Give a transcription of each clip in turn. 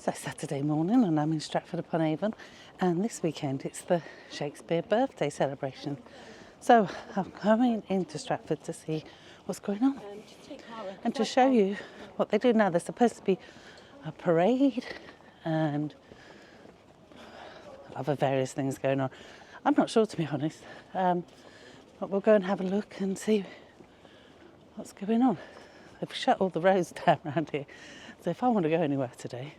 So Saturday morning and I'm in Stratford upon Avon, and this weekend it's the Shakespeare birthday celebration. So I'm coming into Stratford to see what's going on and to show you what they do now. There's supposed to be a parade and other various things going on. I'm not sure, to be honest, but we'll go and have a look and see what's going on. They've shut all the roads down around here, so if I want to go anywhere today,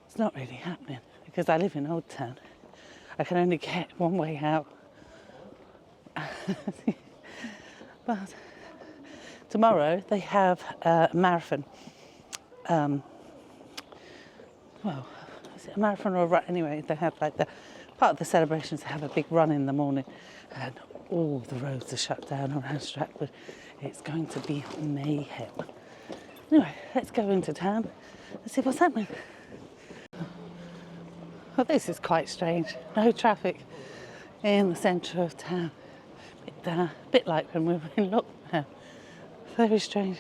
it's not really happening because I live in Old Town. I can only get one way out. But tomorrow they have a marathon. Well, is it a marathon or a run? Anyway, they have like the part of the celebrations. They have a big run in the morning, and all the roads are shut down around Stratford. It's going to be mayhem. Anyway, let's go into town and see what's happening. Well, this is quite strange. No traffic in the centre of town. A bit like when we were in lockdown. Very strange.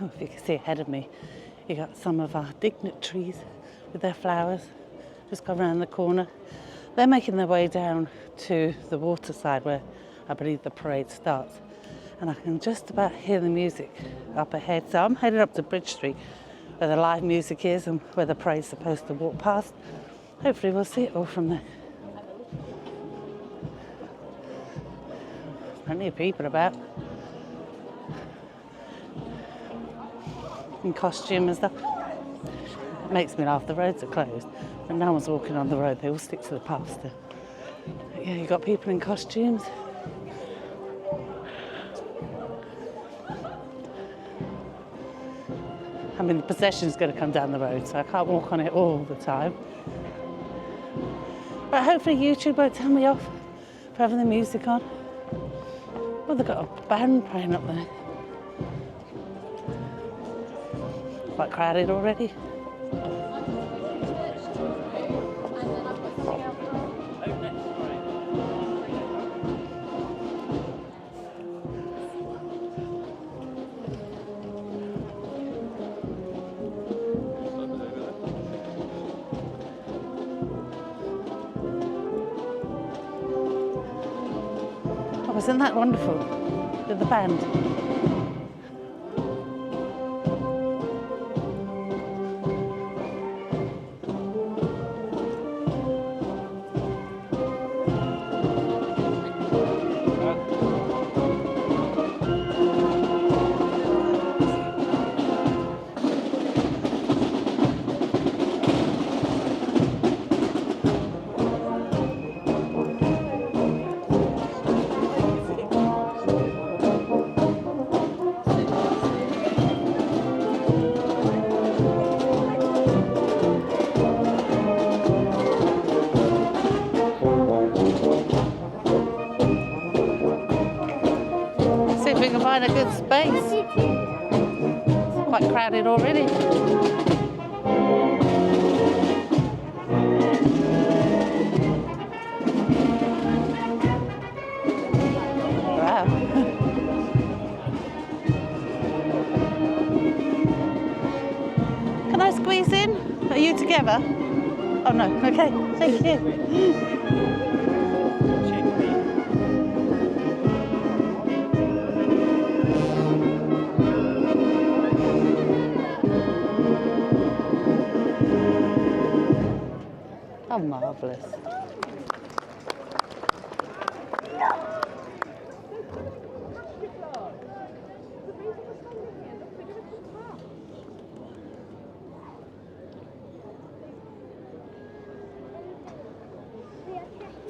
Oh, if you can see ahead of me, you got some of our dignitaries with their flowers just gone around the corner. They're making their way down to the waterside where I believe the parade starts. And I can just about hear the music up ahead. So I'm headed up to Bridge Street where the live music is and where the parade's supposed to walk past. Hopefully we'll see it all from there. Plenty of people about. In costume and stuff. It makes me laugh. The roads are closed, but no one's walking on the road. They all stick to the path still. But yeah, you've got people in costumes. I mean, the procession's going to come down the road, so I can't walk on it all the time. But hopefully YouTube won't tell me off for having the music on. Well, they've got a band playing up there. Quite crowded already. Oh, isn't that wonderful with the band? We can find a good space. It's quite crowded already. Wow. Can I squeeze in? Are you together? Oh no, okay, thank you. Oh, marvellous.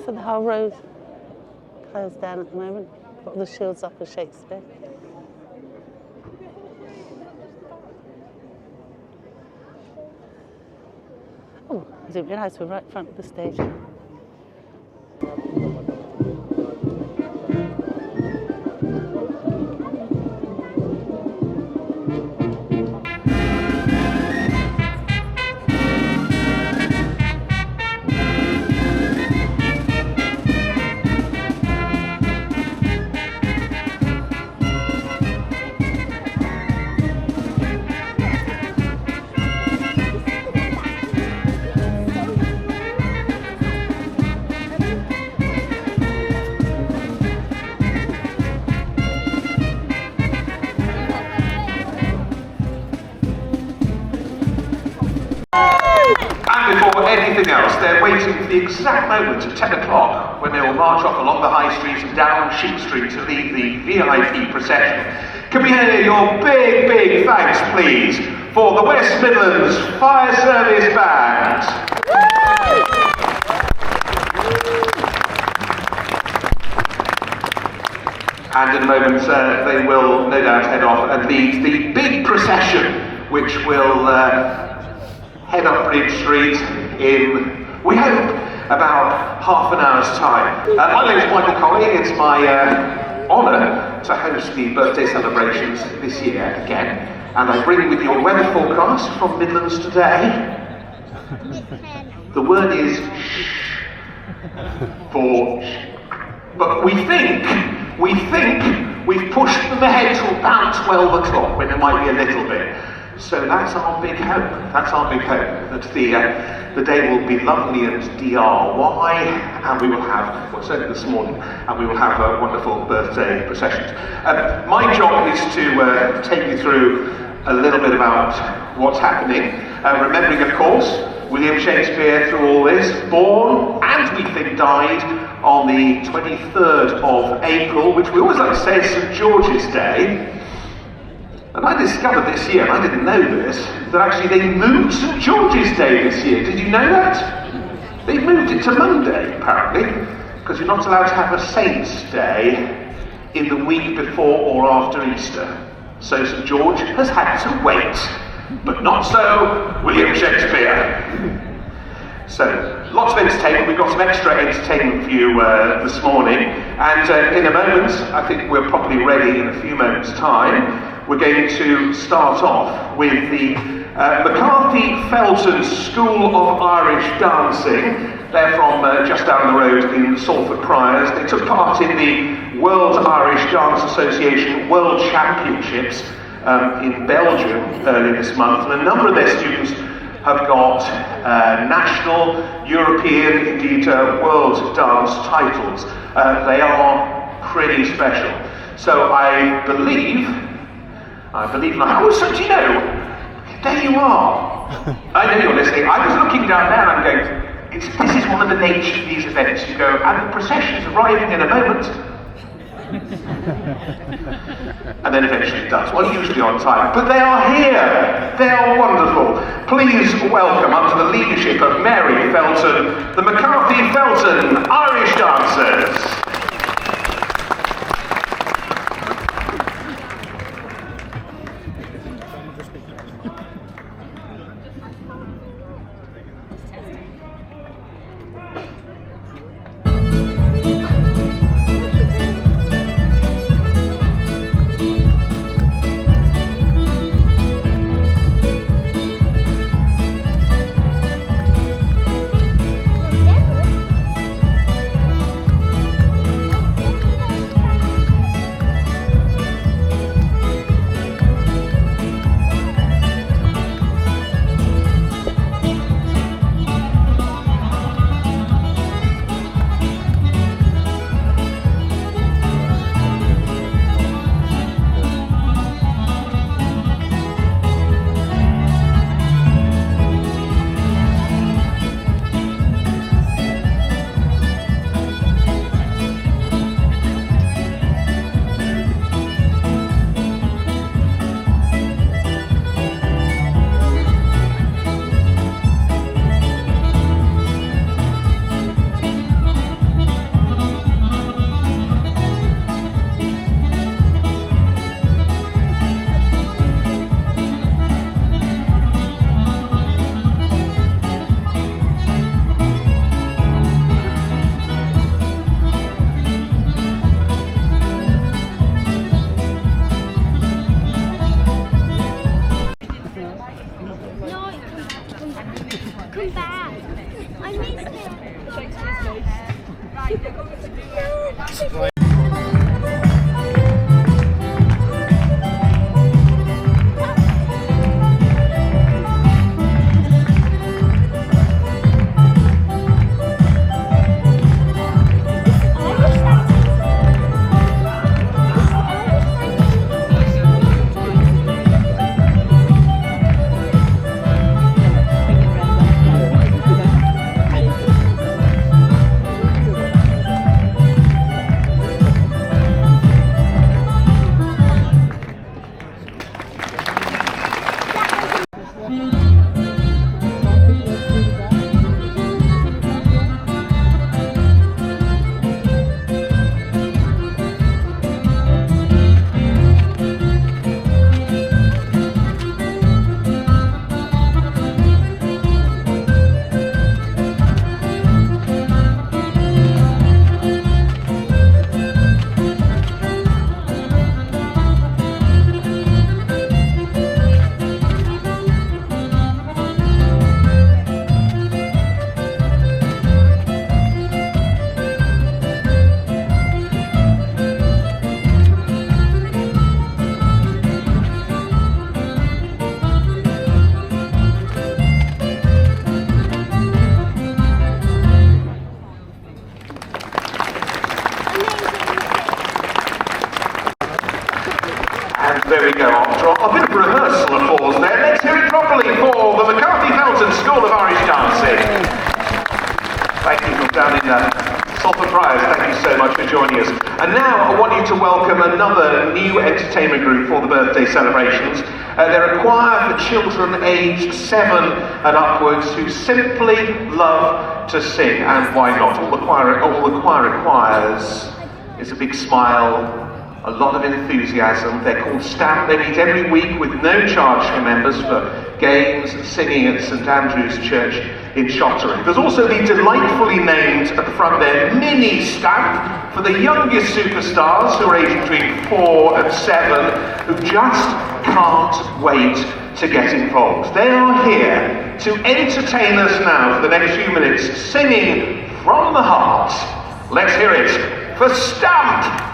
So the whole road closed down at the moment. Got the shields off of Shakespeare. Oh, I didn't realise we're right in front of the stage. And before anything else, they're waiting for the exact moment at 10 o'clock when they will march off along the High Street and down Sheep Street to lead the VIP procession. Can we hear your big, big thanks, please, for the West Midlands Fire Service Band? And in a moment, they will no doubt head off and lead the big procession, which will head up Bridge Street in, we hope, about half an hour's time. My name is Michael Colley. It's my honour to host the birthday celebrations this year again, and I bring with you a weather forecast from Midlands today. The word is shh for shh. But we think we've pushed them ahead to about 12 o'clock when there might be a little bit. So that's our big hope. That's our big hope, that the day will be lovely and DRY, and we will have, well, certainly this morning, and we will have wonderful birthday processions. My job is to take you through a little bit about what's happening, remembering, of course, William Shakespeare through all this, born and we think died on the 23rd of April, which we always like to say is St. George's Day. And I discovered this year, and I didn't know this, that actually they moved St. George's Day this year. Did you know that? They moved it to Monday, apparently, because you're not allowed to have a Saint's Day in the week before or after Easter. So St. George has had to wait. But not so William Shakespeare. So, lots of entertainment. We've got some extra entertainment for you this morning. And in a moment, I think we're probably ready in a few moments' time, we're going to start off with the McCarthy-Felton School of Irish Dancing. They're from just down the road in Salford Priors. They took part in the World Irish Dance Association World Championships in Belgium earlier this month, and a number of their students have got national, European, indeed world dance titles. They are pretty special. So I believe, oh, so do you know, there you are. I know you're listening. I was looking down there and I'm going, this is one of the nature of these events. You go, and the procession's arriving in a moment. And then eventually it does. Well, usually on time. But they are here. They are wonderful. Please welcome, under the leadership of Mary Felton, the McCarthy-Felton Irish Dancers. Salford Friars, thank you so much for joining us. And now I want you to welcome another new entertainment group for the birthday celebrations. They're a choir for children aged 7 and upwards who simply love to sing, and why not? All the choir requires is a big smile, a lot of enthusiasm. They're called Stamp. They meet every week with no charge for members for games and singing at St Andrew's Church in Shottery. There's also the delightfully named at the front there Mini Stamp for the youngest superstars who are aged between 4 and 7 who just can't wait to get involved. They are here to entertain us now for the next few minutes, singing from the heart. Let's hear it for Stamp!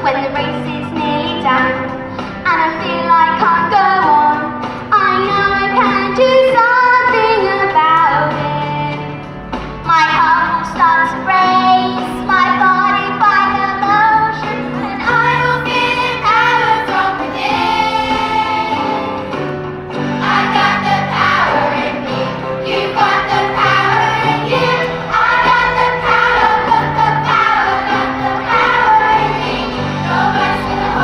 when the race is nearly done, and I feel I can't go on. I know I can do something about it. My heart will start to race, my body find the motion, and I will feel the power from within. I got the power in me, you got the power in you. I got the power in me. No one's gonna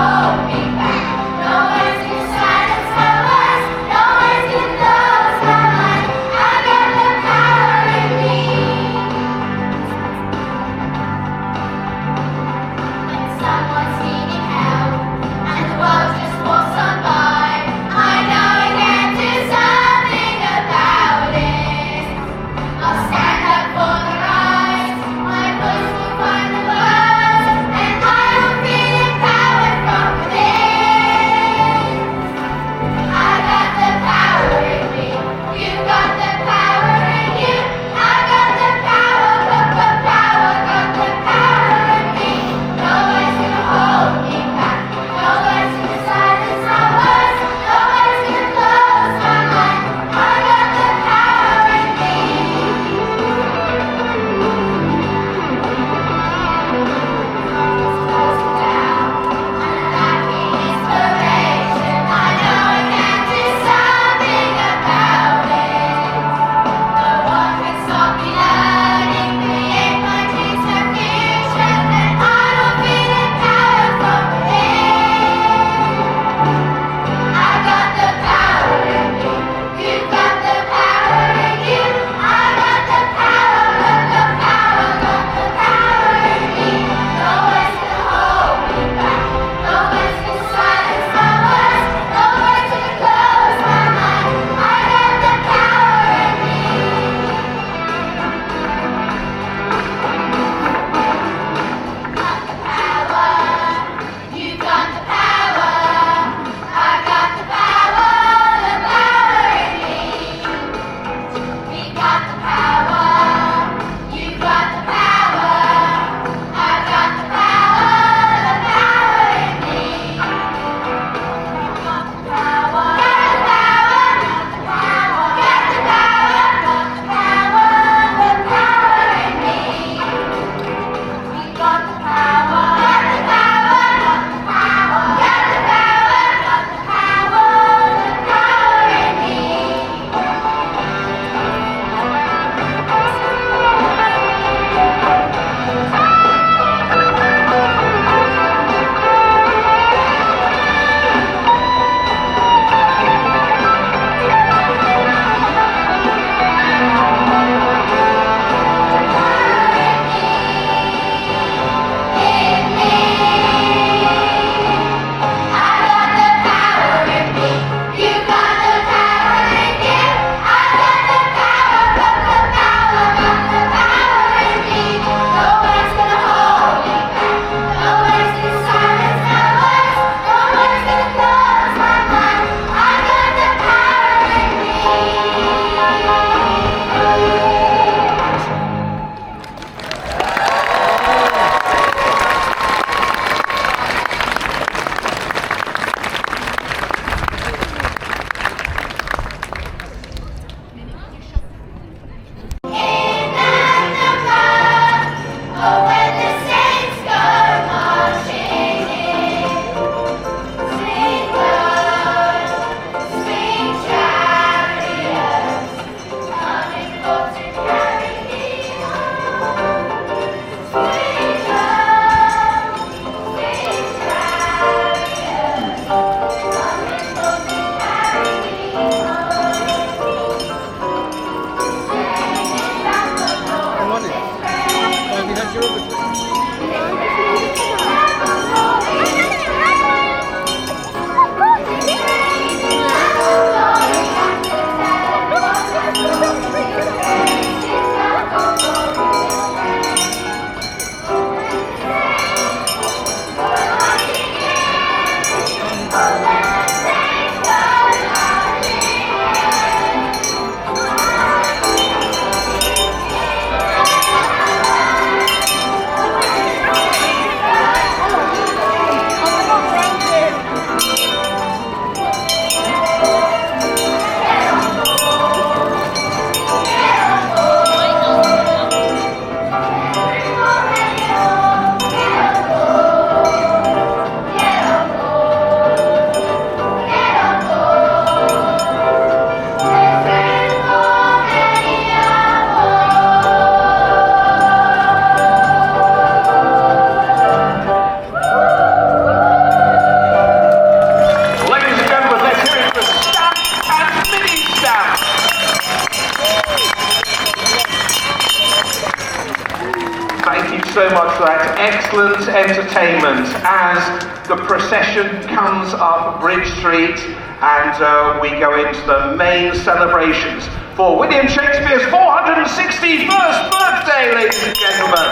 so much for that excellent entertainment as the procession comes up Bridge Street and we go into the main celebrations for William Shakespeare's 461st birthday, ladies and gentlemen.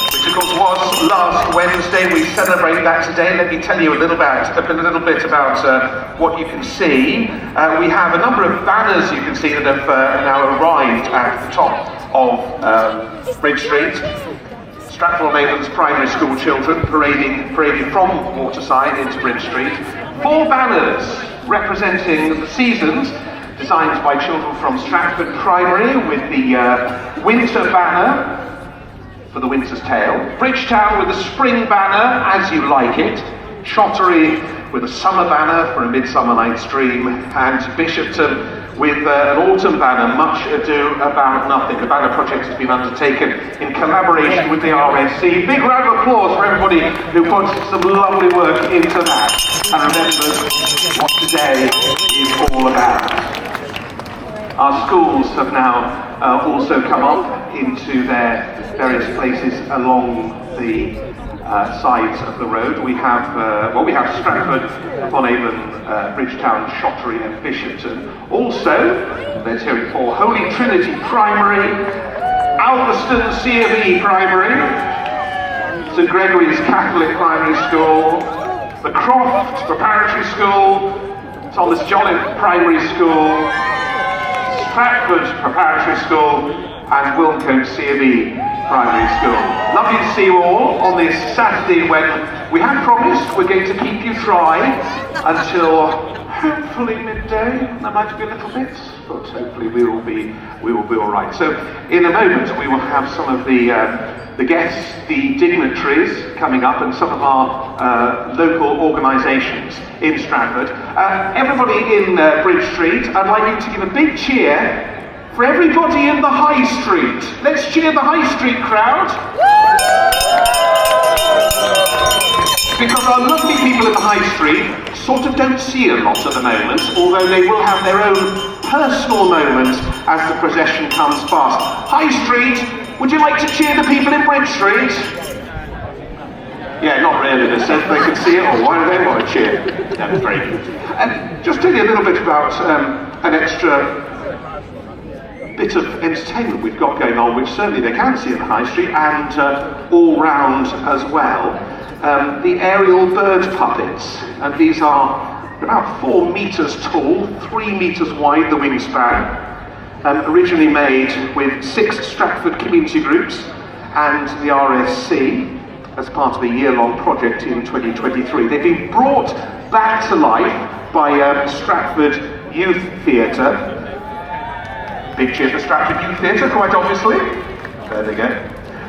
Which of course was last Wednesday. We celebrate that today. Let me tell you a little bit about what you can see. We have a number of banners you can see that have now arrived at the top of Bridge Street. Stratford on Avon's primary school children parading from Waterside into Bridge Street. 4 banners representing the seasons, designed by children from Stratford Primary, with the winter banner for the Winter's Tale, Bridgetown with a spring banner, As You Like It, Shottery with a summer banner for A Midsummer Night's Dream, and Bishopton with an autumn banner, Much Ado About Nothing. The banner project has been undertaken in collaboration with the RSC. Big round of applause for everybody who put some lovely work into that and remembers what today is all about. Our schools have now also come up into their various places along the sides of the road. We have Stratford upon Avon, Bridgetown, Shottery and Bishopton. Also, let's hear it for Holy Trinity Primary, Alveston C&E Primary, St Gregory's Catholic Primary School, the Croft Preparatory School, Thomas Jolliffe Primary School, Stratford Preparatory School and Wilmcote C&E Primary School. Lovely to see you all on this Saturday when we have promised we're going to keep you dry until hopefully midday. There might be a little bit, but hopefully we will be all right. So in a moment we will have some of the guests, the dignitaries coming up, and some of our local organisations in Stratford. Everybody in Bridge Street, I'd like you to give a big cheer for everybody in the High Street. Let's cheer the High Street crowd. Because our lovely people in the High Street sort of don't see a lot at the moment, although they will have their own personal moment as the procession comes past. High Street, would you like to cheer the people in Bridge Street? Yeah, not really. They said they could see it, or why do they want to cheer? That's very good. And just tell you a little bit about an extra bit of entertainment we've got going on, which certainly they can see in the High Street and all round as well. The aerial bird puppets, and these are about 4 metres tall, 3 metres wide, the wingspan, originally made with 6 Stratford community groups and the RSC as part of a year-long project in 2023. They've been brought back to life by Stratford Youth Theatre. Big cheer for Stratford Youth Theatre, quite obviously. There they go.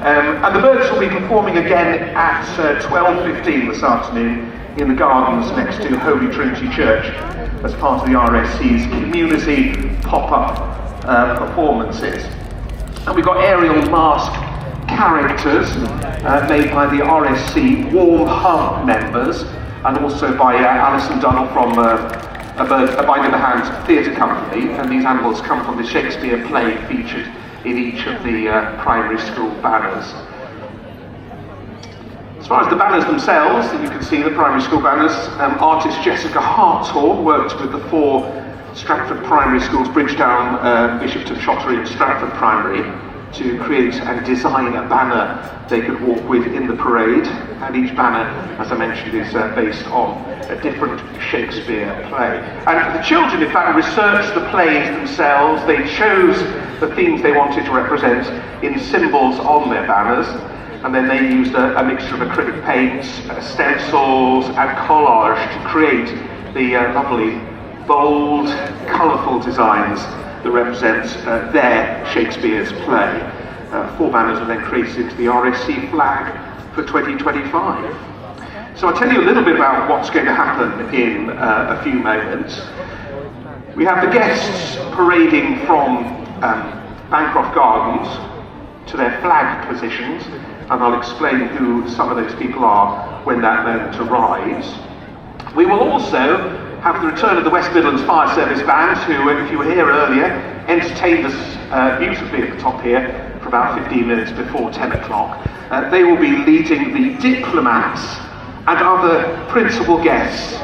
And the birds will be performing again at 12:15 this afternoon in the gardens next to Holy Trinity Church as part of the RSC's community pop-up performances. And we've got aerial mask characters made by the RSC Warm Hub members and also by Alison Dunnell from a Bite in the Hand theatre company, and these animals come from the Shakespeare play featured in each of the primary school banners. As far as the banners themselves, you can see the primary school banners. Artist Jessica Hartshorn worked with the 4 Stratford primary schools, Bridgetown, Bishopton, Shottery and Stratford Primary, to create and design a banner they could walk with in the parade, and each banner, as I mentioned, is based on a different Shakespeare play. And the children, in fact, researched the plays themselves. They chose the themes they wanted to represent in symbols on their banners, and then they used a mixture of acrylic paints, stencils and collage to create the lovely, bold, colourful designs that represent their Shakespeare's play. 4 banners are then created into the RSC flag for 2025. So I'll tell you a little bit about what's going to happen in a few moments. We have the guests parading from Bancroft Gardens to their flag positions, and I'll explain who some of those people are when that moment arrives. We will also have the return of the West Midlands Fire Service Band, who, if you were here earlier, entertained us beautifully at the top here for about 15 minutes before 10 o'clock. They will be leading the diplomats and other principal guests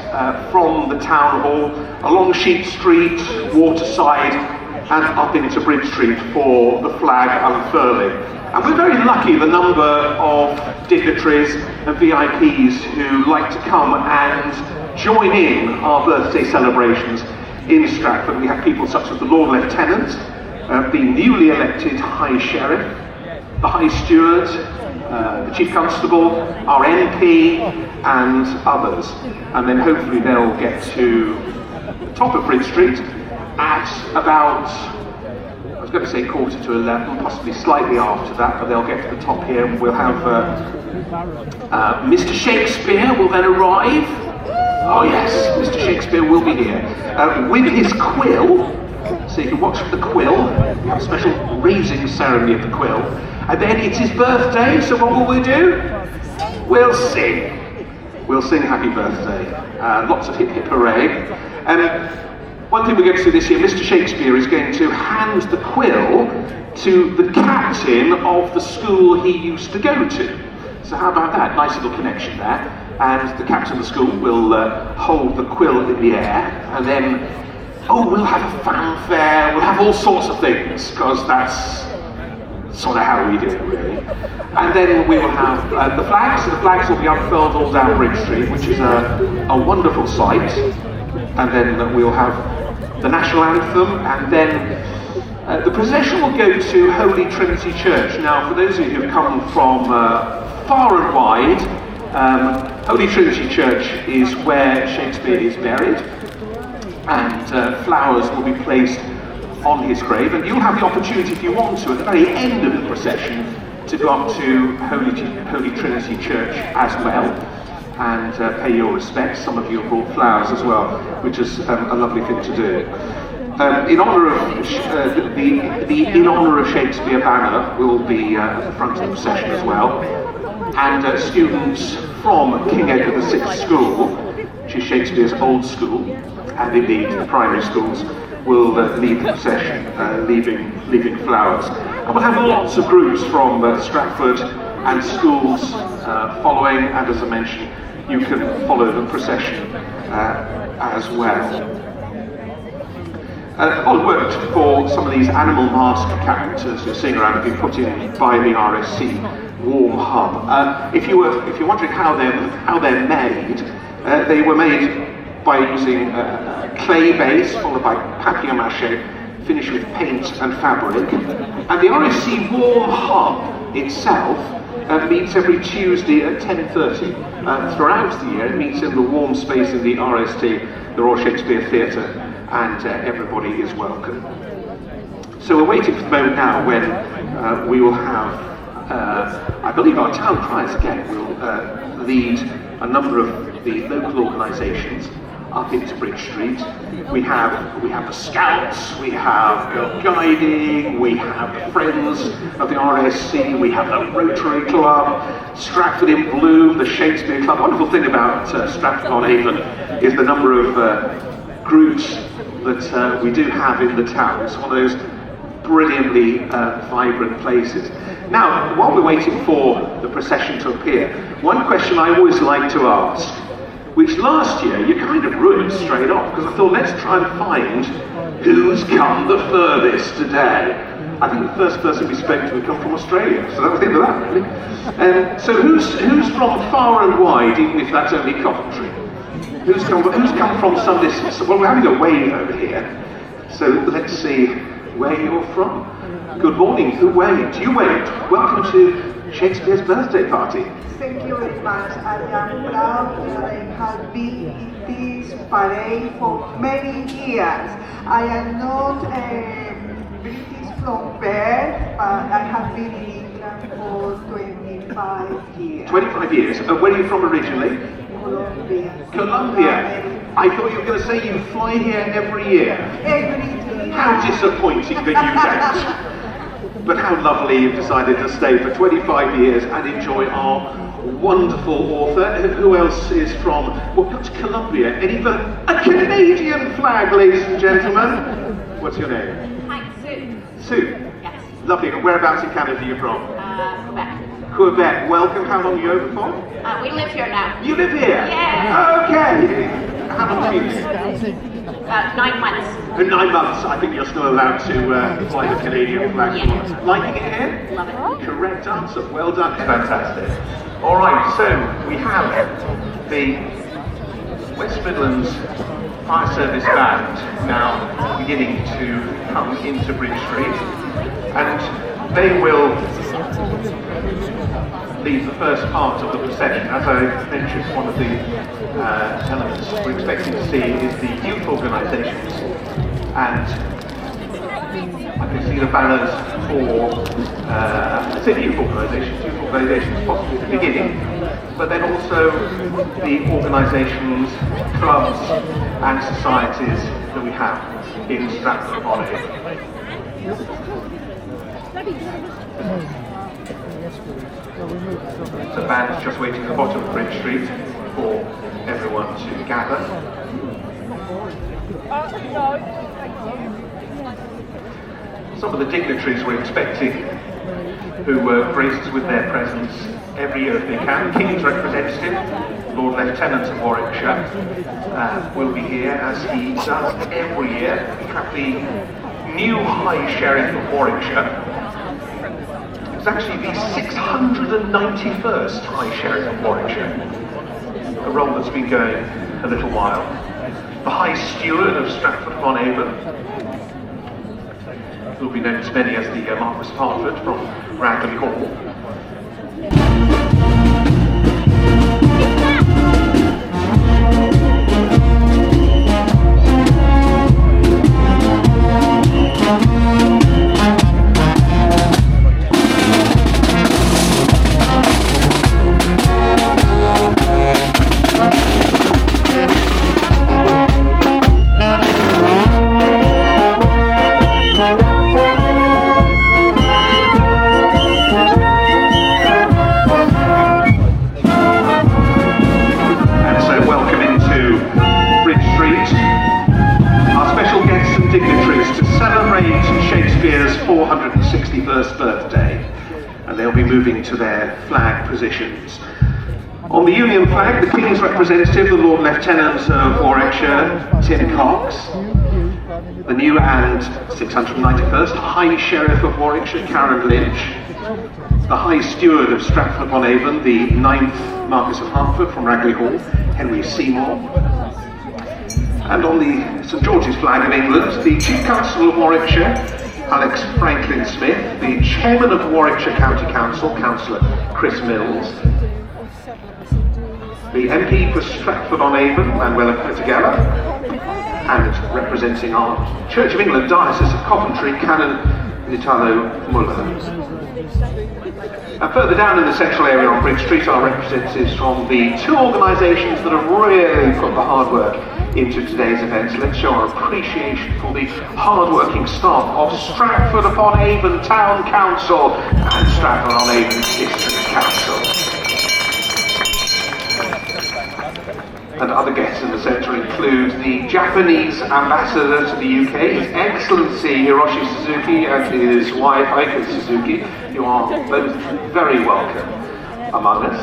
from the town hall along Sheep Street, Waterside, and up into Bridge Street for the flag unfurling. And we're very lucky, the number of dignitaries and VIPs who like to come and join in our birthday celebrations in Stratford. We have people such as the Lord Lieutenant, the newly elected High Sheriff, the High Steward, the Chief Constable, our MP, and others. And then hopefully they'll get to the top of Bridge Street at about, I was going to say 11:15, possibly slightly after that, but they'll get to the top here and we'll have Mr. Shakespeare will then arrive. Oh yes, Mr. Shakespeare will be here with his quill, so you can watch the quill. We have a special raising ceremony of the quill. And then it's his birthday, so what will we do? We'll sing. We'll sing happy birthday. Lots of hip hip hooray. One thing we're going to do this year, Mr. Shakespeare is going to hand the quill to the captain of the school he used to go to. So how about that? Nice little connection there. And the captain of the school will hold the quill in the air, and then, we'll have a fanfare, we'll have all sorts of things, because that's sort of how we do it, really. And then we will have the flags. The flags will be unfurled all down Bridge Street, which is a wonderful sight. And then we'll have the national anthem, and then the procession will go to Holy Trinity Church. Now, for those of you who've come from far and wide, Holy Trinity Church is where Shakespeare is buried, and flowers will be placed on his grave, and you'll have the opportunity, if you want to, at the very end of the procession, to go up to Holy Trinity Church as well, and pay your respects. Some of you have brought flowers as well, which is a lovely thing to do. In honour of the In Honour of Shakespeare banner will be at the front of the procession as well, and students from King Edward VI School, which is Shakespeare's old school, and indeed the primary schools, will lead the procession, leaving flowers. And we'll have lots of groups from Stratford and schools following, and as I mentioned, you can follow the procession as well. I worked for some of these animal master characters who sing around have been put in by the RSC Warm Hub. If you're wondering how they're made, they were made by using clay base followed by papier-mâché, finished with paint and fabric. And the RSC Warm Hub itself meets every Tuesday at 10:30. Throughout the year, it meets in the warm space in the RST, the Royal Shakespeare Theatre, and everybody is welcome. So we're waiting for the moment now when we will have, I believe our town criers again will lead a number of the local organisations up into Bridge Street. We have the Scouts, we have Girl Guiding, we have Friends of the RSC, we have the Rotary Club, Stratford in Bloom, the Shakespeare Club. Wonderful thing about Stratford on Avon is the number of groups that we do have in the town. It's one of those brilliantly vibrant places. Now, while we're waiting for the procession to appear, one question I always like to ask, which last year you kind of ruined straight off, because I thought, let's try and find who's come the furthest today. I think the first person we spoke to had come from Australia, so that was the end of that, really. So who's from far and wide, even if that's only Coventry? Who's come from some distance? Well, we're having a wave over here, so let's see where you're from. Good morning, who waved? You waved. Welcome to Shakespeare's birthday party. Thank you very much. I am proud that I have been in this parade for many years. I am not British from birth, but I have been in England for 25 years. 25 years. Where are you from originally? Colombia. Colombia. I thought you were going to say you fly here every year. Every year. How disappointing that you don't. But how lovely you've decided to stay for 25 years and enjoy our wonderful author. Who else is from, well, what's Colombia? A Canadian flag, ladies and gentlemen. What's your name? Hi, Sue. Sue. Yes. Lovely. And whereabouts in Canada are you from? Quebec. Quebec. Welcome. How long are you over for? We live here now. You live here? Yeah. Okay. How long have you been? About 9 months. In 9 months, I think you're still allowed to fly the Canadian flag. Yeah. Liking it here? Love it. Correct answer. Well done. Fantastic. All right, so we have the West Midlands Fire Service Band now beginning to come into Bridge Street, and they will lead the first part of the procession. As I mentioned, one of the elements we're expecting to see is the youth organisations, and I can see the banners for youth organisations possibly at the beginning, but then also the organisations, clubs and societies that we have in Stratford-upon-Avon. The band is just waiting at the bottom of Bridge Street for everyone to gather. Some of the dignitaries we're expecting who grace us with their presence every year if they can. The King's representative, Lord Lieutenant of Warwickshire, will be here as he does every year. We have the new High Sheriff of Warwickshire. It's actually the 691st High Sheriff of Warwickshire, a role that's been going a little while. The High Steward of Stratford-upon-Avon, who will be known to many as the Marquis of Hartford from Ragley Hall. Shakespeare's 461st birthday, and they'll be moving to their flag positions. On the Union flag, the King's representative, the Lord Lieutenant of Warwickshire, Tim Cox, the new and 691st High Sheriff of Warwickshire, Karen Lynch, the High Steward of Stratford-upon-Avon, the 9th Marquis of Hartford from Ragley Hall, Henry Seymour, and on the St George's flag of England, the Chief Constable of Warwickshire, Alex Franklin Smith, the Chairman of Warwickshire County Council, Councillor Chris Mills, the MP for Stratford-on-Avon, Manuela Pettigella, and representing our Church of England Diocese of Coventry, Canon Italo Muller. And further down in the central area on Bridge Street are representatives from the two organisations that have really put the hard work into today's events. Let's show our appreciation for the hard-working staff of Stratford-upon-Avon Town Council and Stratford-on-Avon District Council. And other guests in the centre include the Japanese ambassador to the UK, His Excellency Hiroshi Suzuki, and his wife Aiko Suzuki. You are both very welcome among us.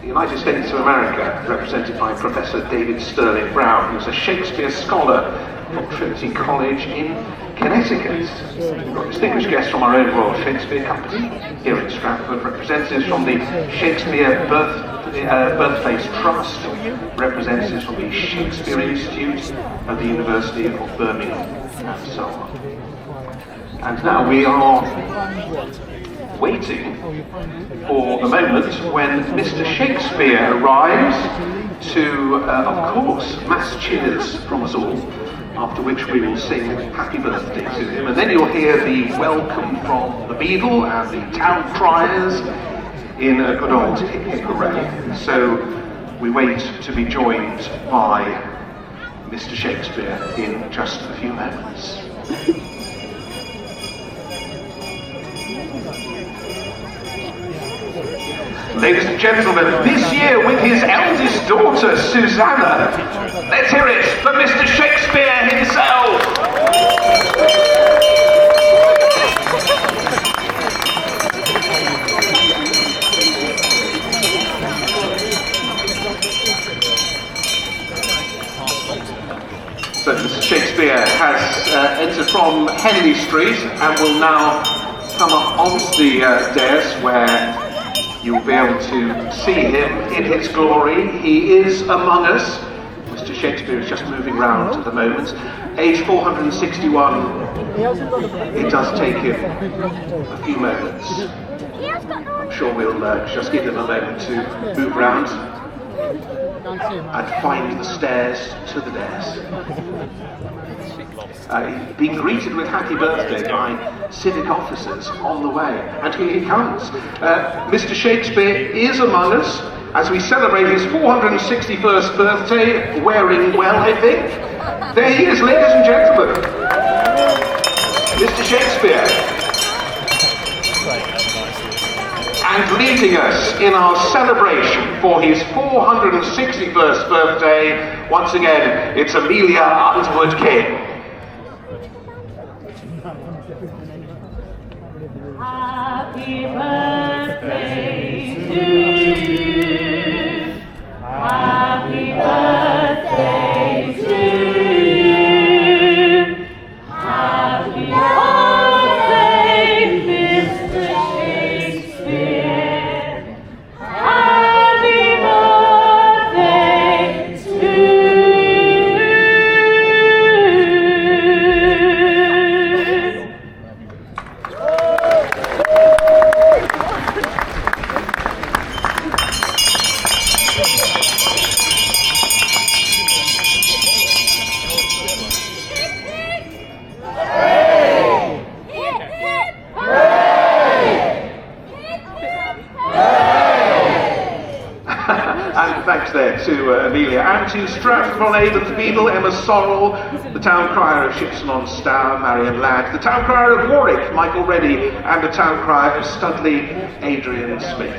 The United States of America, represented by Professor David Sterling Brown, who's a Shakespeare scholar from Trinity College in Connecticut. We've got distinguished guests from our own Royal Shakespeare Company here in Stratford, representatives from the Shakespeare Birthplace Trust, representatives from the Shakespeare Institute and the University of Birmingham, and so on. And now we are waiting for the moment when Mr. Shakespeare arrives to, of course, mass cheers from us all, after which we will sing happy birthday to him. And then you'll hear the welcome from the Beadle and the town criers in a good old hip hooray. So we wait to be joined by Mr. Shakespeare in just a few moments. Ladies and gentlemen, this year with his eldest daughter, Susanna, let's hear it for Mr. Shakespeare himself! entered from Henley Street and will now come up onto the dais where you'll be able to see him in his glory. He is among us. Mr. Shakespeare is just moving round at the moment. Age 461. It does take him a few moments. I'm sure we'll just give him a moment to move round and find the stairs to the dais. Being greeted with happy birthday by civic officers on the way, and here he comes. Mr. Shakespeare is among us as we celebrate his 461st birthday, wearing well, I think. There he is, ladies and gentlemen. Mr. Shakespeare. And leading us in our celebration for his 461st birthday, once again, it's Amelia Underwood King. Happy birthday to you. Happy birthday to you. Happy birthday, Mr. Shakespeare. Happy birthday to you. Thanks there to Amelia, and to Stratford on Avon's Beadle, Emma Sorrell, the town crier of Shipson on Stour, Marion Ladd, the town crier of Warwick, Michael Reddy, and the town crier of Studley, Adrian Smith.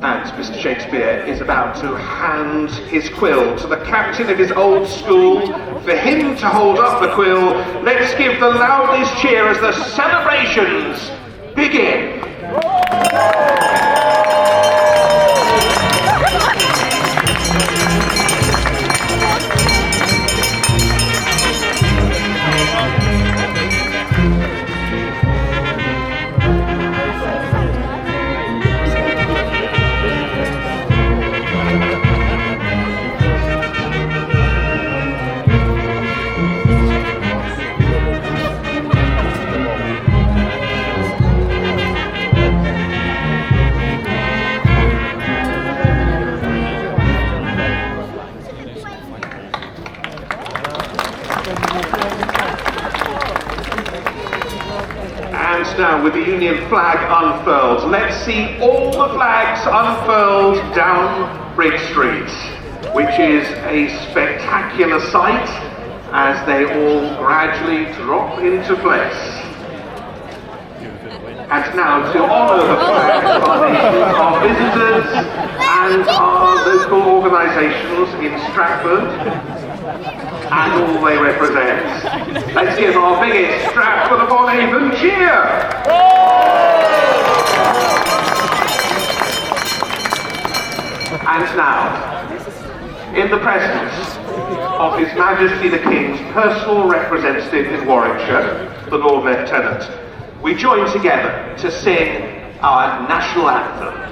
And Mr. Shakespeare is about to hand his quill to the captain of his old school. For him to hold up the quill, let's give the loudest cheer as the celebrations begin. Now with the Union flag unfurled, let's see all the flags unfurled down Bridge Street, which is a spectacular sight as they all gradually drop into place. And now to honour the flags our visitors and our local organisations in Stratford and all they represent. Let's give our biggest Stratford upon Avon cheer! And now, in the presence of His Majesty the King's personal representative in Warwickshire, the Lord Lieutenant, we join together to sing our national anthem.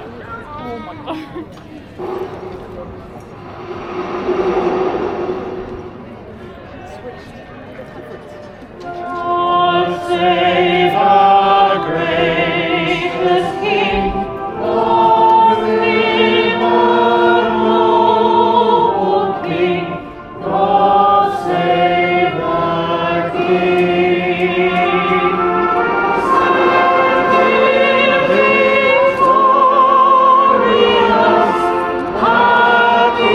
Save our gracious King, long live our noble King. God save our King. Stand victorious, happy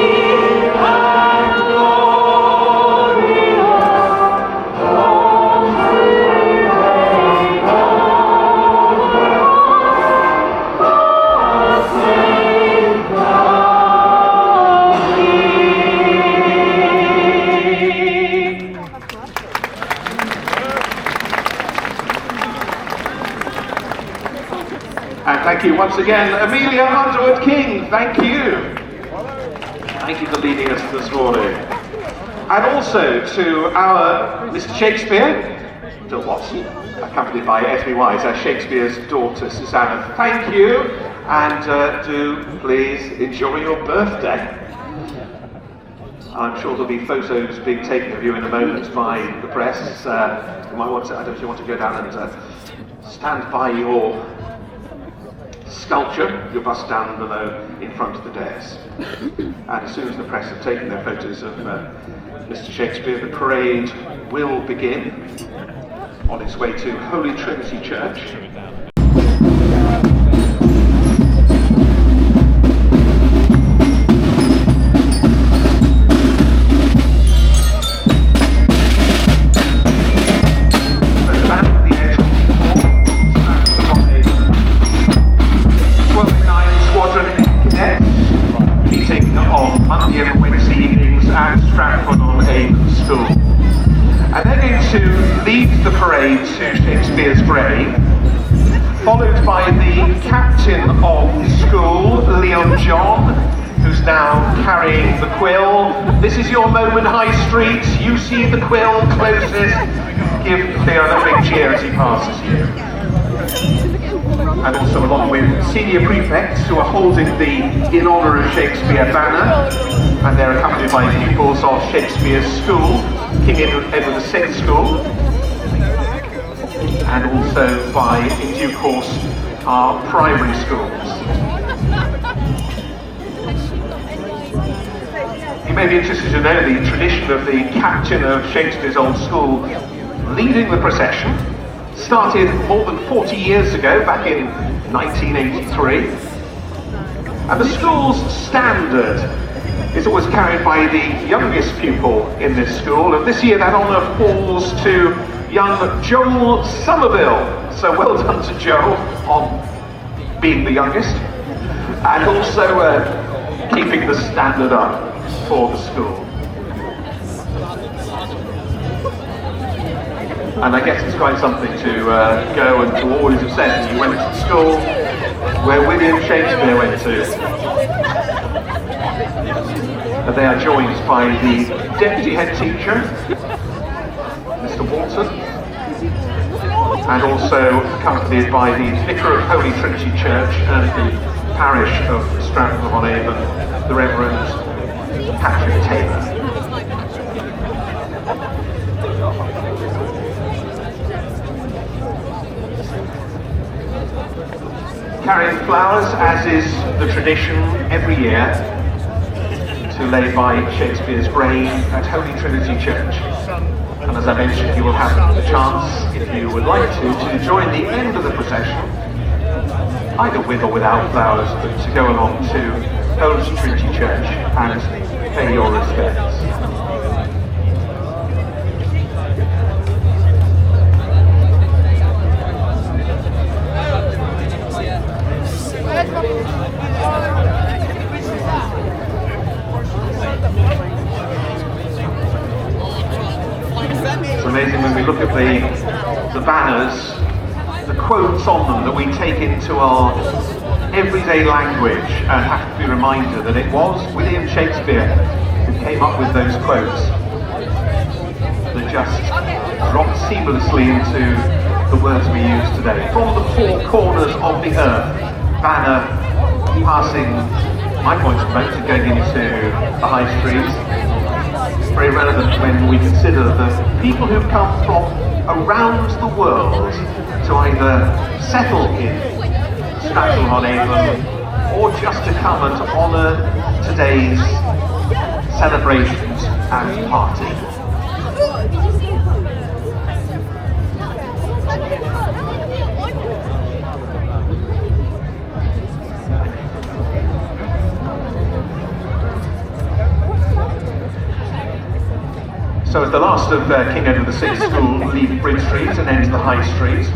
and Thank you once again, Amelia Underwood King, thank you. Thank you for leading us this morning. And also to our Mr. Shakespeare, Phil Watson, accompanied by Esme Wise, as Shakespeare's daughter Susanna. Thank you, and do please enjoy your birthday. I'm sure there'll be photos being taken of you in a moment by the press. You might want to, I don't know if you want to go down and stand by your sculpture, your bust down below in front of the dais. And as soon as the press have taken their photos of Mr. Shakespeare, the parade will begin on its way to Holy Trinity Church. Monday and Wednesday evenings at Stratford on Avon School. And they're going to lead the parade to Shakespeare's grave, followed by the captain of the school, Leon John, who's now carrying the quill. This is your moment, High Street. You see the quill closest. Give Leon a big cheer as he passes you. And also along with senior prefects who are holding the In Honour of Shakespeare banner, and they're accompanied by pupils of Shakespeare's school, King Edward VI School, and also by, in due course, our primary schools. You may be interested to know the tradition of the captain of Shakespeare's old school leading the procession. Started more than 40 years ago, back in 1983. And the school's standard is always carried by the youngest pupil in this school, and this year that honour falls to young Joel Somerville. So well done to Joel on being the youngest, and also keeping the standard up for the school. And I guess it's quite something to go and to always have said that you went to school where William Shakespeare went to. And they are joined by the deputy head teacher, Mr. Walton, and also accompanied by the vicar of Holy Trinity Church and the parish of Stratford on Avon, the Reverend Patrick Taylor. Carrying flowers, as is the tradition every year, to lay by Shakespeare's grave at Holy Trinity Church. And as I mentioned, you will have the chance, if you would like to join the end of the procession, either with or without flowers, but to go along to Holy Trinity Church and pay your respects. It's amazing when we look at the banners, the quotes on them that we take into our everyday language, and have to be reminded that it was William Shakespeare who came up with those quotes that just drop seamlessly into the words we use today. From the four corners of the earth, banner passing my point of view, going into the high street. Very relevant when we consider the people who've come from around the world to either settle in Stratford-on-Avon or just to come and honour today's celebrations and party. So as the last of King Edward VI School leave Bridge Street and enter the High Street,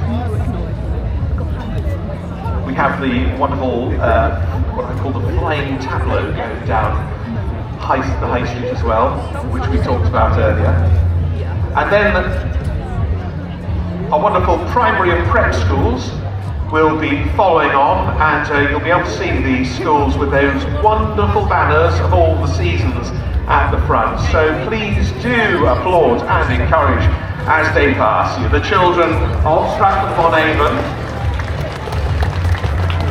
we have the wonderful, what I call the flying tableau going down the High Street as well, which we talked about earlier. And then our wonderful primary and prep schools will be following on, and you'll be able to see the schools with those wonderful banners of all the seasons at the front. So please do applaud and encourage as they pass you, the children of Stratford upon Avon.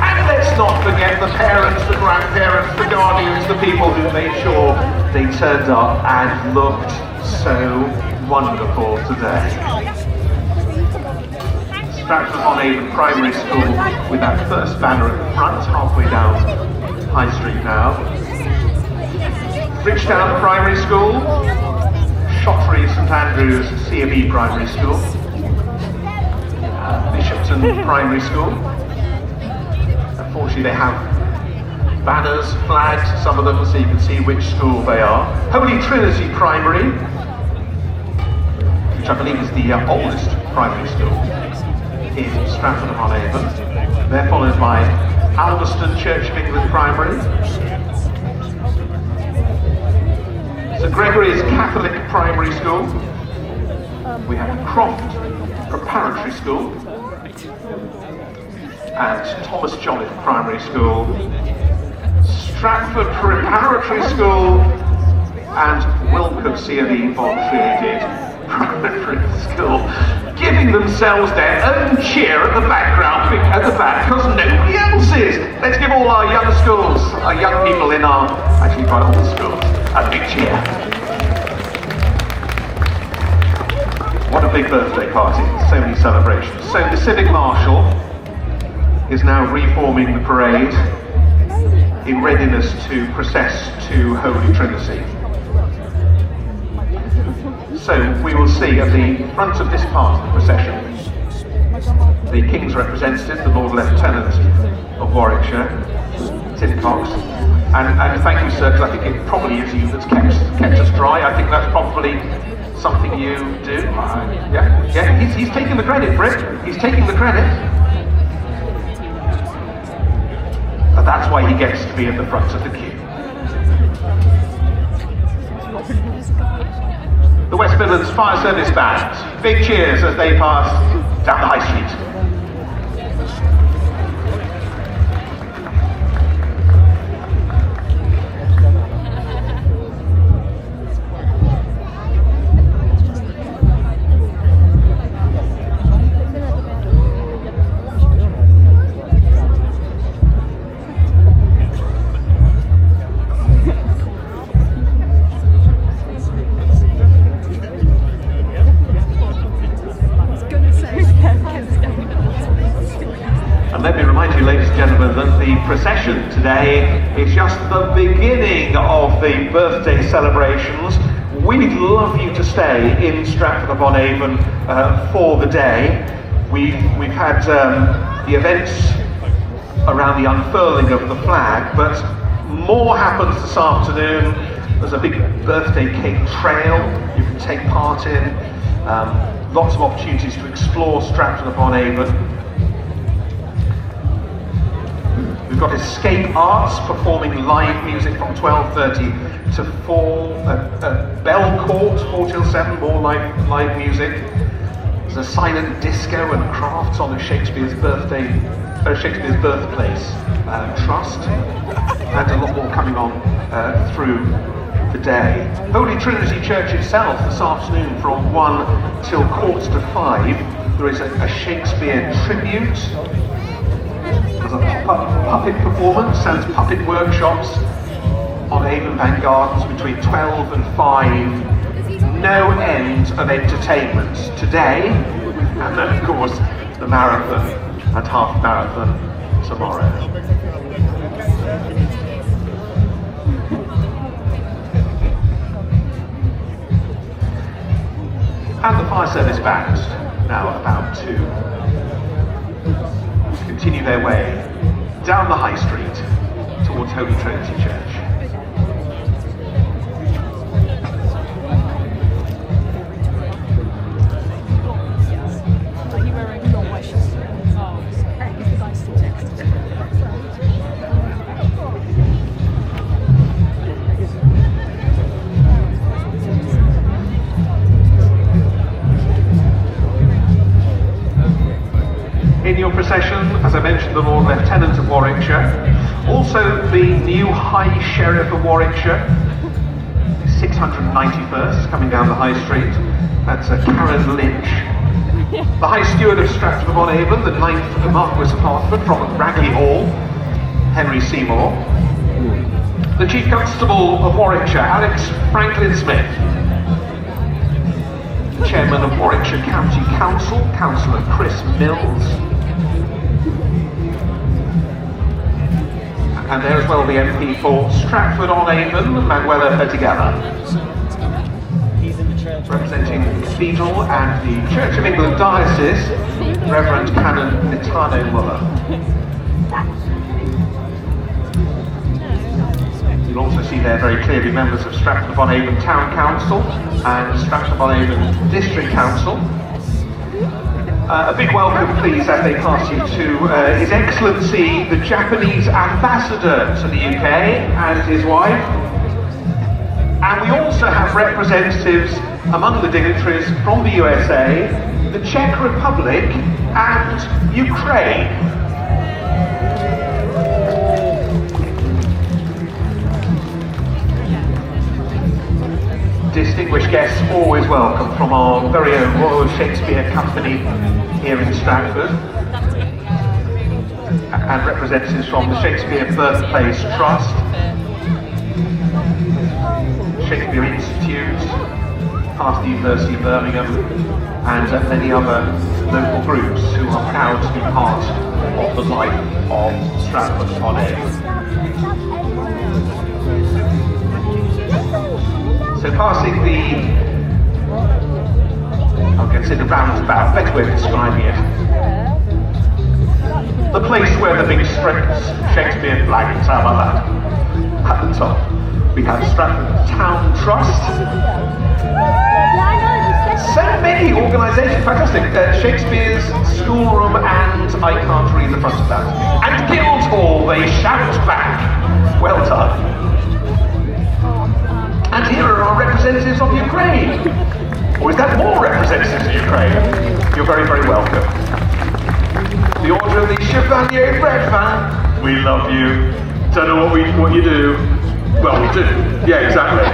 And let's not forget the parents, the grandparents, the guardians, the people who made sure they turned up and looked so wonderful today. Stratford upon Avon Primary School with that first banner at the front, halfway down High Street now. Bridgetown Primary School, Shottery St Andrews C&E Primary School, Bishopton Primary School. Unfortunately they have banners, flags, some of them, so you can see which school they are. Holy Trinity Primary, which I believe is the oldest primary school in Stratford upon Avon. They're followed by Alveston Church of England Primary, St Gregory's Catholic Primary School, we have Croft Preparatory School, and Thomas Jolliffe Primary School, Stratford Preparatory School, and Wilcott C&E Trinity Primary School, giving themselves their own cheer at the background, at the back, because nobody else is. Let's give all our young schools, our young people in our, actually quite old schools, a big cheer. What a big birthday party, so many celebrations. So the Civic Marshal is now reforming the parade in readiness to process to Holy Trinity. So we will see at the front of this part of the procession the King's representative, the Lord Lieutenant of Warwickshire, Tim Cox. And thank you, sir, because I think it probably is you that's kept us dry. I think that's probably something you do. Yeah, he's taking the credit for it. He's taking the credit. And that's why he gets to be at the front of the queue. The West Midlands Fire Service Band. Big cheers as they pass down the High Street. The procession today is just the beginning of the birthday celebrations. We'd love you to stay in Stratford upon Avon for the day. We've had the events around the unfurling of the flag, but more happens this afternoon. There's a big birthday cake trail you can take part in. Lots of opportunities to explore Stratford upon Avon. We've got Escape Arts performing live music from 12:30 to 4 at Bell Court, 4 till 7, more live music. There's a silent disco and crafts on the Shakespeare's birthplace trust, and a lot more coming on through the day. Holy Trinity Church itself this afternoon from 1 till 4:45 there is a Shakespeare tribute. There's a puppet performance and puppet workshops on Avon Bank Gardens between 12 and 5. No end of entertainment today, and then of course the marathon and half marathon tomorrow. And the fire service band now about to continue their way down the High Street towards Holy Trinity Church. In your procession, a as I mentioned, the Lord Lieutenant of Warwickshire. Also the new High Sheriff of Warwickshire, 691st, coming down the High Street. That's Karen Lynch. The High Steward of Stratford-upon-Avon, the 9th Marquis of Hertford from Ragley Hall, Henry Seymour. The Chief Constable of Warwickshire, Alex Franklin Smith. The Chairman of Warwickshire County Council, Councillor Chris Mills. And there as well the MP for Stratford-on-Avon, Manuela Petigala. Representing the Cathedral and the Church of England Diocese, Reverend Canon Nitano Muller. You'll also see there very clearly members of Stratford-upon-Avon Town Council and Stratford-upon-Avon District Council. A big welcome, please, as they pass you to His Excellency, the Japanese Ambassador to the UK and his wife. And we also have representatives among the dignitaries from the USA, the Czech Republic and Ukraine. Distinguished guests always welcome from our very own Royal Shakespeare Company here in Stratford, and representatives from the Shakespeare Birthplace Trust, Shakespeare Institute, past the University of Birmingham, and many other local groups who are proud to be part of the life of Stratford-upon-Avon. So passing I'm going to say the roundabout, better way of describing it. The place where the big Shakespeare flag is, how about that? At the top, we have Stratford Town Trust. So many organisations, fantastic. Shakespeare's Schoolroom, and I can't read the front of that. And Guildhall, they shout back. Well done. And here are our representatives of Ukraine. Or is that more representatives of Ukraine? You're very, very welcome. The Order of the Chevalier Breadfan. We love you. Don't know what you do. Well, we do. Yeah, exactly.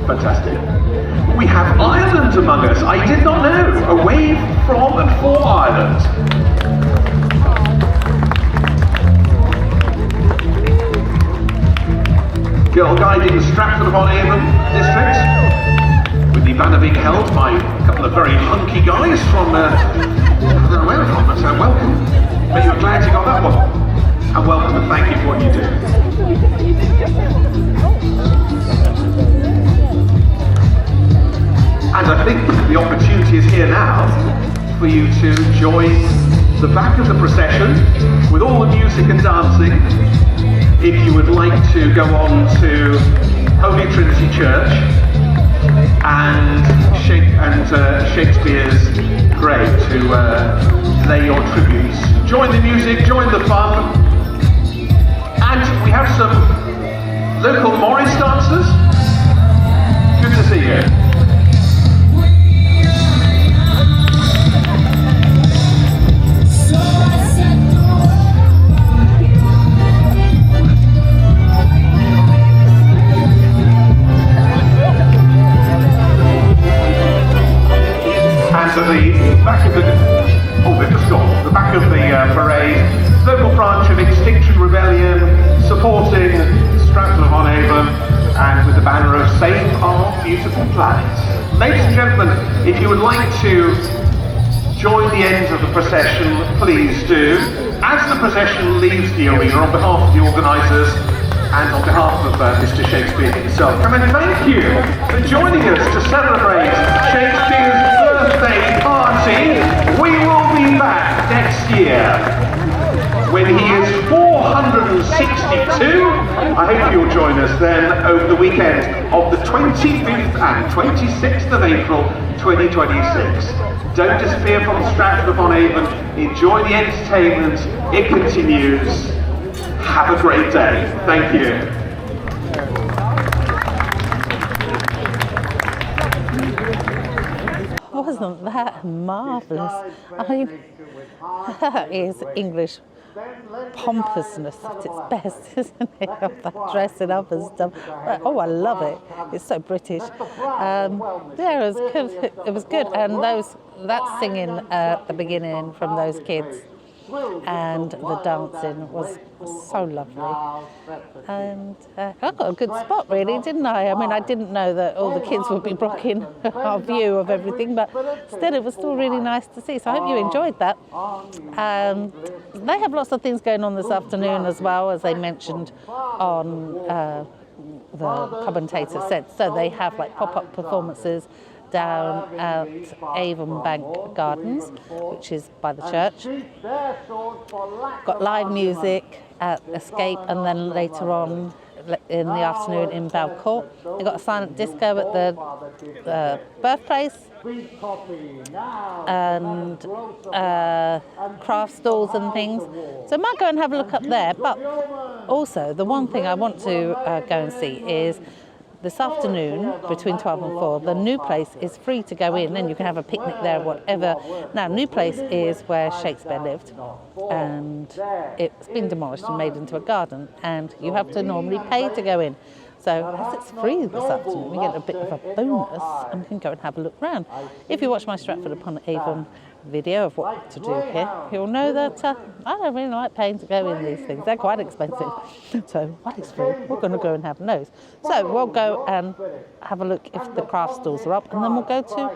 Fantastic. We have Ireland among us. I did not know. Away from and for Ireland. Girl guiding Stratford-upon-Avon district, with the banner being held by a couple of very hunky guys from, I don't know where from, but welcome. But you're glad you got that one. And welcome and thank you for what you do. And I think the opportunity is here now for you to join the back of the procession with all the music and dancing. If you would like to go on to Holy Trinity Church and Shakespeare's grave to lay your tributes. Join the music, join the fun, and we have some local Morris dancers. Good to see you. The back of the parade, local branch of Extinction Rebellion supporting Stratford-upon-Avon, and with the banner of Save Our Beautiful Planet. Ladies and gentlemen, if you would like to join the end of the procession, please do. As the procession leaves the arena, on behalf of the organisers and on behalf of Mr. Shakespeare himself, come and thank you for joining us to celebrate Shakespeare's birthday party. We will be back next year when he is 462. I hope you'll join us then over the weekend of the 25th and 26th of April 2026. Don't disappear from Stratford-upon-Avon. Enjoy the entertainment. It continues. Have a great day. Thank you. wasn't that marvellous? I mean, that is English pompousness at its best, isn't it? Of that dressing up and stuff. Oh, I love it. It's so British. Yeah, it was good. It was good. And that singing at the beginning from those kids and the dancing was so lovely. And I got a good spot, really, didn't I? I mean, I didn't know that all the kids would be blocking our view of everything, but still, it was still really nice to see. So I hope you enjoyed that. They have lots of things going on this afternoon as well, as they mentioned on the commentator said. So they have like pop-up performances down at Avon Bank Gardens, which is by the church. Got live music at Escape, and then later on in the afternoon in Belcourt. They got a silent disco at the birthplace, and craft stalls and things. So I might go and have a look up there. But also, the one thing I want to go and see is this afternoon, between 12 and 4, the new place is free to go in, and you can have a picnic there, whatever. Now, new place is where Shakespeare lived, and it's been demolished and made into a garden, and you have to normally pay to go in. So, as it's free this afternoon, we get a bit of a bonus, and we can go and have a look round. If you watch my Stratford upon Avon video of what to do here, you'll know that I don't really like paying to go in these things. They're quite expensive. So while it's free, we're going to go and have a nose. So we'll go and have a look if the craft stalls are up, and then we'll go to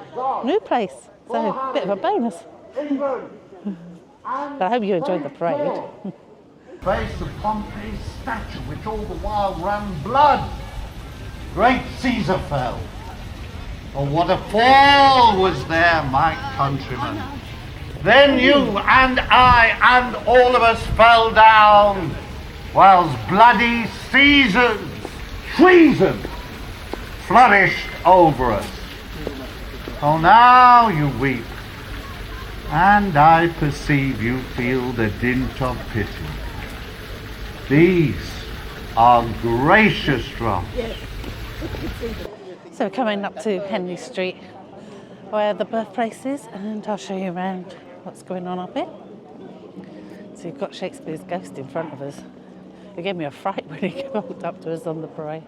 new place. So a bit of a bonus. But I hope you enjoyed the parade. Base of Pompey's statue, which all the while ran blood. Great Caesar fell. Oh, what a fall was there, my countrymen. Then you and I and all of us fell down, whilst bloody Caesar's treason flourished over us. Oh, now you weep, and I perceive you feel the dint of pity. These are gracious drops. So coming up to Henley Street, where the birthplace is, and I'll show you around what's going on up here. So you've got Shakespeare's ghost in front of us. It gave me a fright when he walked up to us on the parade.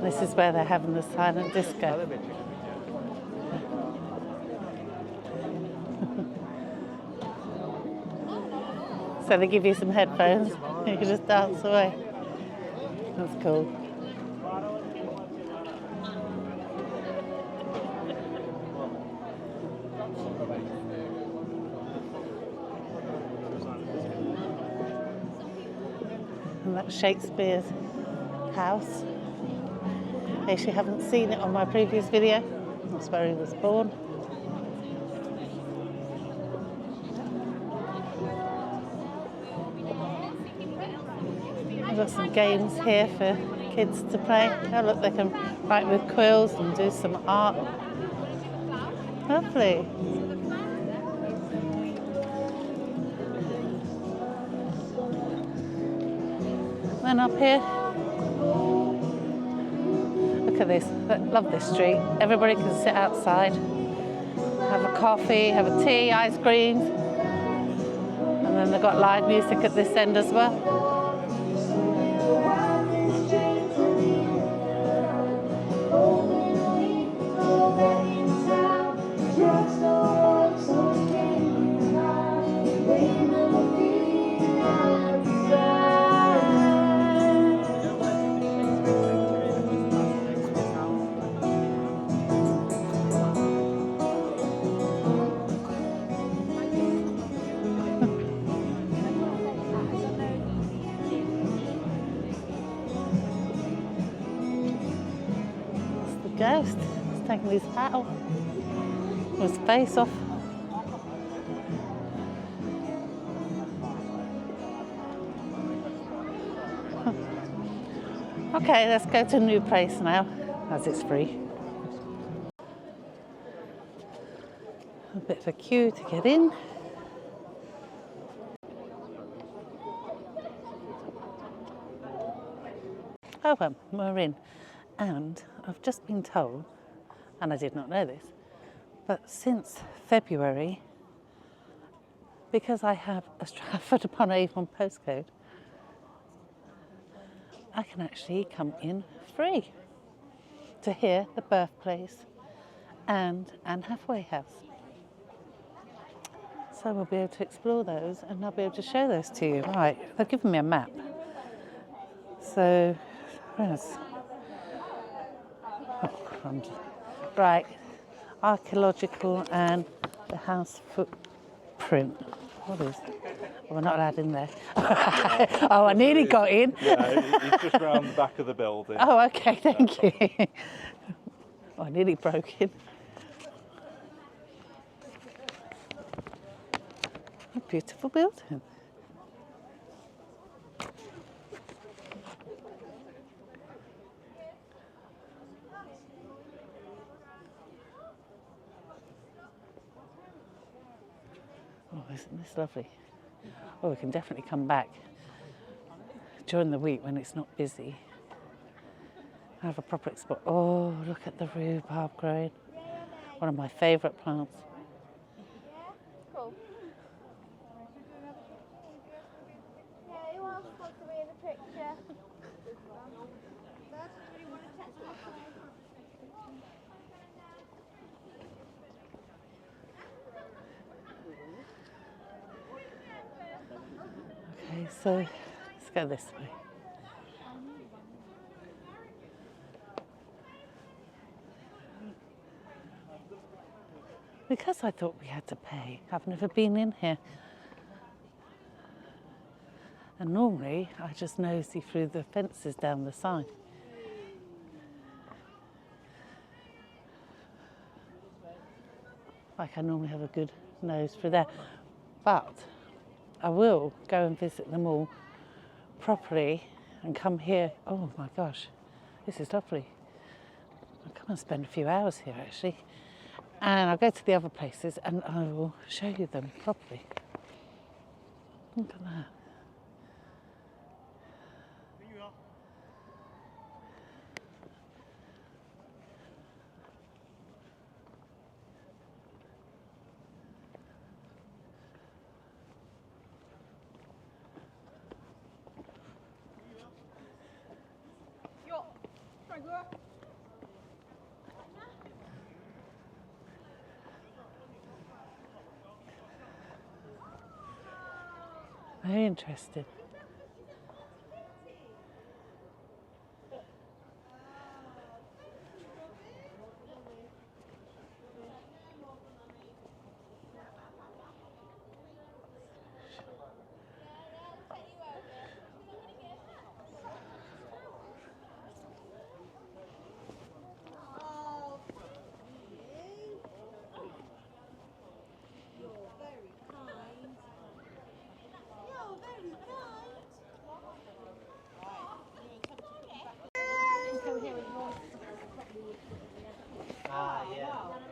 This is where they're having the silent disco. So they give you some headphones, you can just dance away. That's cool. And that's Shakespeare's house. In case you haven't seen it on my previous video, that's where he was born. We've got some games here for kids to play. Oh look, they can write with quills and do some art. Lovely. Then up here, look at this. I love this street. Everybody can sit outside, have a coffee, have a tea, ice creams, and then they've got live music at this end as well. Ghost. It's taking taken his hat off, his face off. Okay, let's go to a new place now, as it's free. A bit of a queue to get in. Oh, well, we're in. And I've just been told, and I did not know this, but since February, because I have a Stratford upon Avon postcode, I can actually come in free to hear the birthplace and Anne Hathaway House. So we'll be able to explore those and I'll be able to show those to you. Right, they've given me a map. So, yes. Oh, crumbs. Right, archaeological and the house footprint. What is that? Oh, we're not allowed in there. Oh, I nearly got in. Yeah, it's just round the back of the building. Oh, okay, thank you. Oh, I nearly broke in. A beautiful building. Oh, isn't this lovely? Oh, we can definitely come back during the week when it's not busy. Have a proper explore. Oh, look at the rhubarb growing. One of my favourite plants. Cool. Yeah, who else wants to be in the picture? Okay, so let's go this way. Because I thought we had to pay, I've never been in here. And normally I just nosy through the fences down the side. Like I normally have a good nose through there. But I will go and visit them all properly and come here. Oh my gosh, this is lovely. I'll come and spend a few hours here actually. And I'll go to the other places and I will show you them properly. Look at that. Very interesting.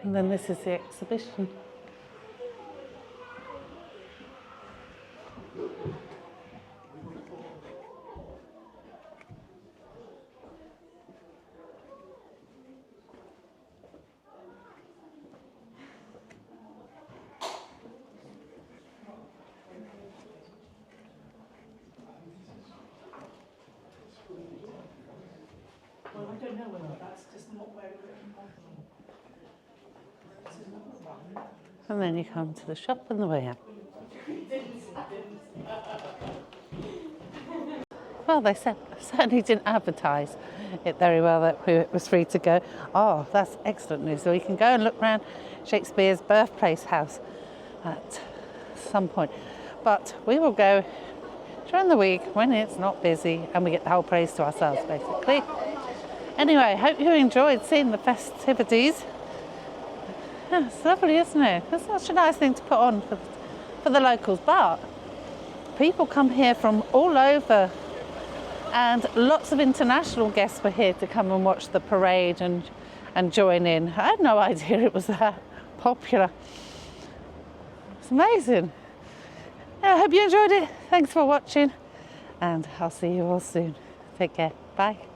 And then this is the exhibition. Well, we don't know whether that's just not where we're in. And then you come to the shop on the way out. Well, they certainly didn't advertise it very well that it was free to go. Oh, that's excellent news. So we can go and look around Shakespeare's birthplace house at some point. But we will go during the week when it's not busy and we get the whole place to ourselves, basically. Anyway, hope you enjoyed seeing the festivities Yeah, it's lovely, isn't it? It's such a nice thing to put on for the locals, but people come here from all over, and lots of international guests were here to come and watch the parade and join in. I had no idea it was that popular. It's amazing. I hope you enjoyed it. Thanks for watching, and I'll see you all soon. Take care. Bye.